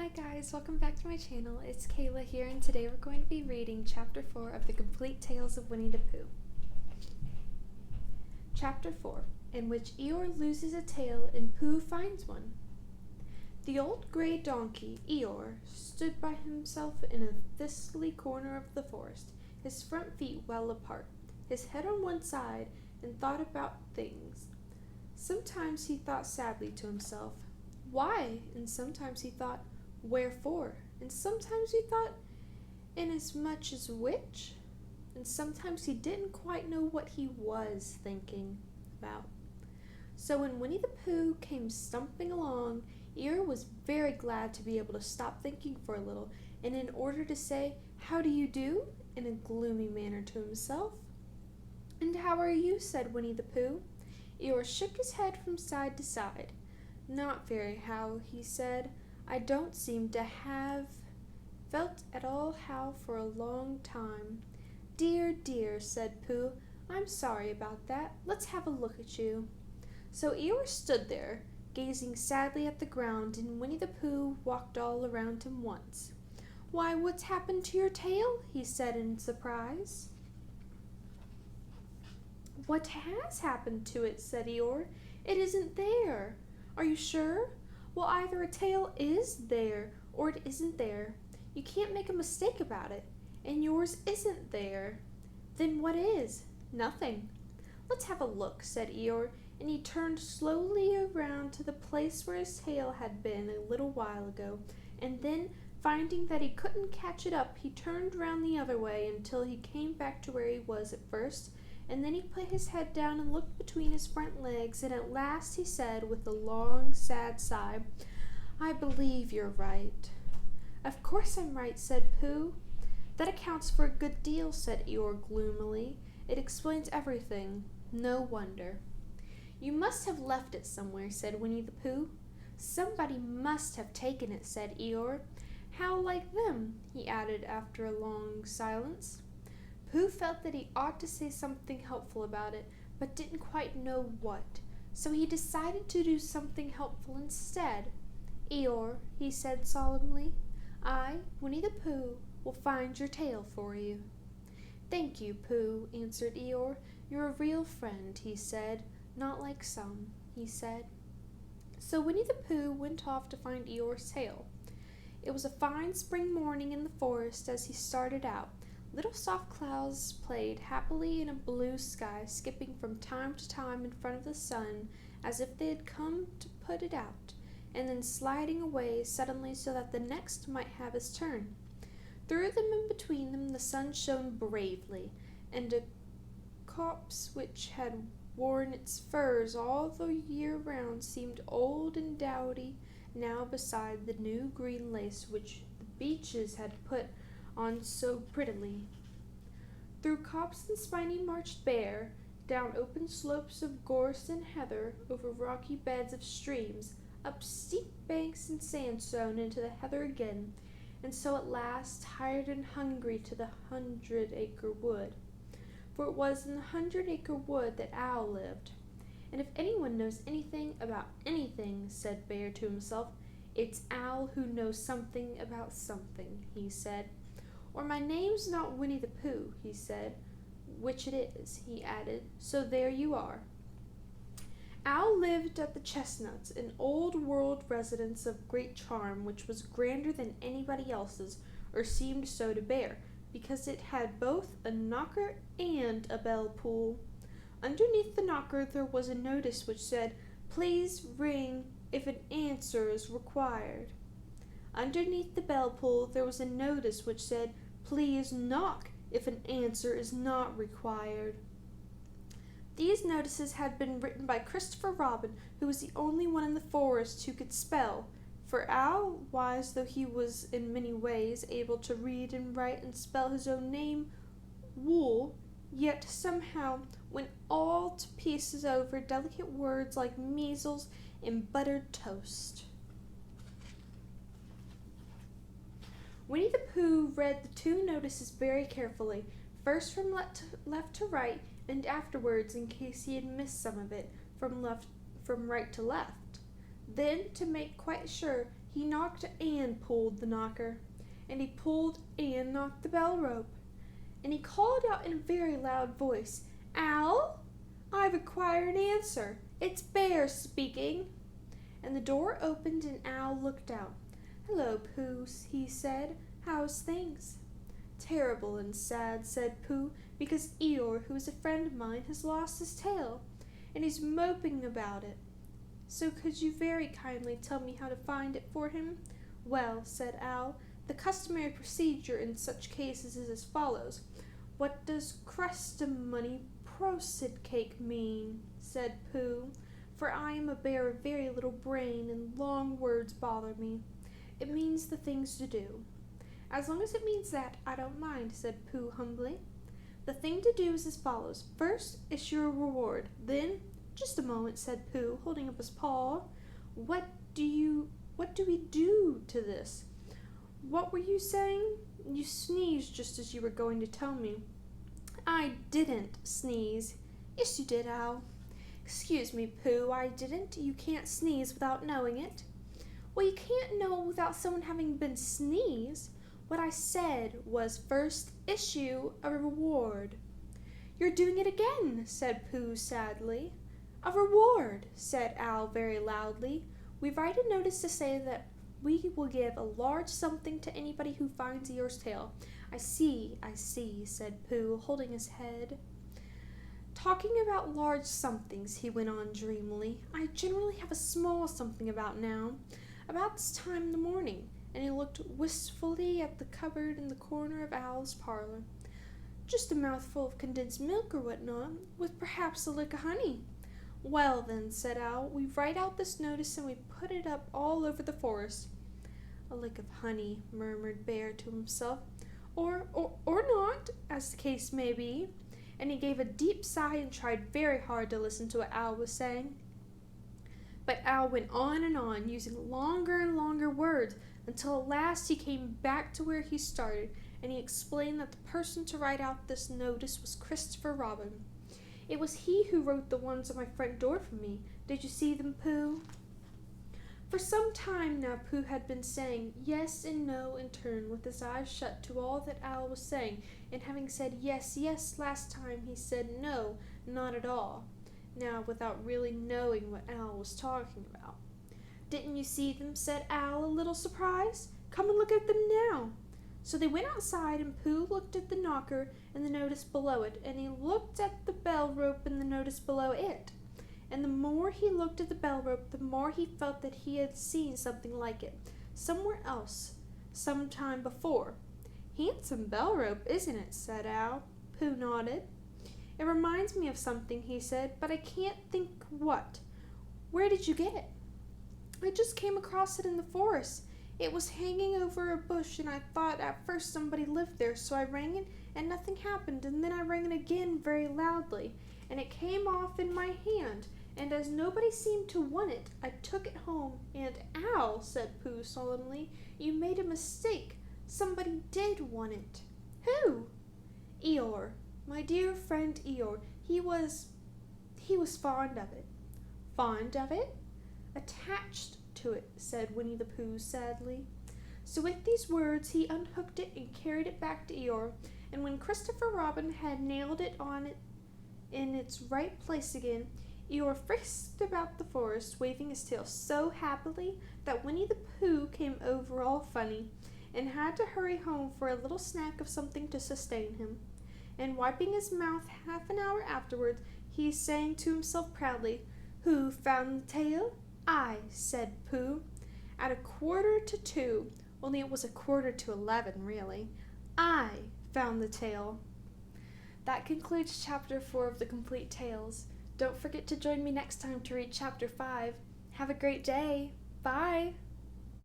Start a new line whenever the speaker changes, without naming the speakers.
Hi guys, welcome back to my channel. It's Kayla here, and today we're going to be reading Chapter 4 of the Complete Tales of Winnie the Pooh. Chapter 4, in which Eeyore loses a tail and Pooh finds one. The old gray donkey, Eeyore, stood by himself in a thistly corner of the forest, his front feet well apart, his head on one side, and thought about things. Sometimes he thought sadly to himself, "Why?" and sometimes he thought, "Wherefore?" and sometimes he thought, "Inasmuch as which?" and sometimes he didn't quite know what he was thinking about. So when Winnie the Pooh came stumping along, Eeyore was very glad to be able to stop thinking for a little, and in order to say, "How do you do?" in a gloomy manner to himself. "And how are you?" said Winnie the Pooh. Eeyore shook his head from side to side. "Not very how," he said. "I don't seem to have felt at all how for a long time." "Dear, dear," said Pooh, "I'm sorry about that. Let's have a look at you." So Eeyore stood there, gazing sadly at the ground, and Winnie the Pooh walked all around him once. "Why, what's happened to your tail?" he said in surprise. "What has happened to it?" said Eeyore. "It isn't there." "Are you sure?" "Well, either a tail is there or it isn't there. You can't make a mistake about it. And yours isn't there." "Then what is?" "Nothing." "Let's have a look," said Eeyore, and he turned slowly around to the place where his tail had been a little while ago, and then, finding that he couldn't catch it up, he turned round the other way until he came back to where he was at first, and then he put his head down and looked between his front legs, and at last he said with a long, sad sigh, "I believe you're right." "Of course I'm right," said Pooh. "That accounts for a good deal," said Eeyore gloomily. "It explains everything. No wonder." "You must have left it somewhere," said Winnie the Pooh. "Somebody must have taken it," said Eeyore. "How like them?" he added after a long silence. Pooh felt that he ought to say something helpful about it, but didn't quite know what, so he decided to do something helpful instead. "Eeyore," he said solemnly, "I, Winnie the Pooh, will find your tail for you." "Thank you, Pooh," answered Eeyore. "You're a real friend," he said. "Not like some," he said. So Winnie the Pooh went off to find Eeyore's tail. It was a fine spring morning in the forest as he started out. Little soft clouds played happily in a blue sky, skipping from time to time in front of the sun as if they had come to put it out, and then sliding away suddenly so that the next might have his turn. Through them and between them the sun shone bravely, and a copse which had worn its furs all the year round seemed old and dowdy now beside the new green lace which the beeches had put on so prettily. Through copse and spiny marched Bear, down open slopes of gorse and heather, over rocky beds of streams, up steep banks and sandstone into the heather again, and so at last, tired and hungry, to the 100-acre wood. For it was in the 100-acre wood that Owl lived. "And if anyone knows anything about anything," said Bear to himself, "it's Owl who knows something about something," he said. "Or my name's not Winnie the Pooh," he said, "which it is," he added, "so there you are." Owl lived at the Chestnuts, an old-world residence of great charm, which was grander than anybody else's, or seemed so to Bear, because it had both a knocker and a bell-pull. Underneath the knocker there was a notice which said, "Please ring if an answer is required." Underneath the bell-pull there was a notice which said, "Please knock if an answer is not required." These notices had been written by Christopher Robin, who was the only one in the forest who could spell, for Owl, wise though he was in many ways, able to read and write and spell his own name, Wool, yet somehow went all to pieces over delicate words like measles and buttered toast. Winnie the Pooh read the two notices very carefully, first from left to right, and afterwards, in case he had missed some of it, from right to left. Then, to make quite sure, He knocked and pulled the knocker, and he pulled and knocked the bell rope, and he called out in a very loud voice, "Al, I require an answer. It's Bear speaking." And the door opened and Al looked out. "Hello, Pooh," he said. "How's things?" "Terrible and sad," said Pooh, "because Eeyore, who is a friend of mine, has lost his tail, and he's moping about it. So could you very kindly tell me how to find it for him?" "Well," said Al, "the customary procedure in such cases is as follows." "What does crustamony procid cake mean?" said Pooh, "for I am a bear of very little brain, and long words bother me." "It means the things to do." "As long as it means that, I don't mind," said Pooh humbly. "The thing to do is as follows. First, issue a reward. Then—" "Just a moment," said Pooh, holding up his paw. What do we do to this? What were you saying? You sneezed just as you were going to tell me." "I didn't sneeze." "Yes, you did, Al." "Excuse me, Pooh, I didn't. You can't sneeze without knowing it." "Well, you can't know it without someone having been sneezed. What I said was first issue a reward." "You're doing it again," said Pooh sadly. "A reward," said Al very loudly. "We write a notice to say that we will give a large something to anybody who finds Eeyore's tail." I see, said Pooh, holding his head. "Talking about large somethings," he went on dreamily, "I generally have a small something about now. About this time in the morning," and he looked wistfully at the cupboard in the corner of Al's parlor. "Just a mouthful of condensed milk or whatnot, with perhaps a lick of honey." "Well then," said Al, "we write out this notice and we put it up all over the forest." "A lick of honey," murmured Bear to himself. Or not, as the case may be," and he gave a deep sigh and tried very hard to listen to what Al was saying. But Al went on, using longer and longer words, until at last he came back to where he started, and he explained that the person to write out this notice was Christopher Robin. "It was he who wrote the ones on my front door for me. Did you see them, Pooh?" For some time now Pooh had been saying yes and no in turn, with his eyes shut to all that Al was saying, and having said yes last time, he said no, not at all, now without really knowing what Al was talking about. "Didn't you see them?" said Al, a little surprised. "Come and look at them now." So they went outside, and Pooh looked at the knocker and the notice below it, and he looked at the bell rope and the notice below it. And the more he looked at the bell rope, the more he felt that he had seen something like it, somewhere else, some time before. "Handsome bell rope, isn't it?" said Al. Pooh nodded. "It reminds me of something," he said, "but I can't think what. Where did you get it?" "I just came across it in the forest. It was hanging over a bush, and I thought at first somebody lived there, so I rang it, and nothing happened, and then I rang it again very loudly, and it came off in my hand, and as nobody seemed to want it, I took it home, and—" "Al," said Pooh solemnly, "you made a mistake. Somebody did want it." "Who?" "Eeyore. My dear friend Eeyore. He was fond of it." "Fond of it?" "Attached to it," said Winnie the Pooh sadly. So with these words he unhooked it and carried it back to Eeyore, and when Christopher Robin had nailed it on it in its right place again, Eeyore frisked about the forest, waving his tail so happily that Winnie the Pooh came over all funny, and had to hurry home for a little snack of something to sustain him. And wiping his mouth half an hour afterwards, he sang to himself proudly, "Who found the tail?" "I," said Pooh. "At 1:45, only it was 11:15, really. I found the tail." That concludes Chapter 4 of the Complete Tales. Don't forget to join me next time to read Chapter 5. Have a great day. Bye!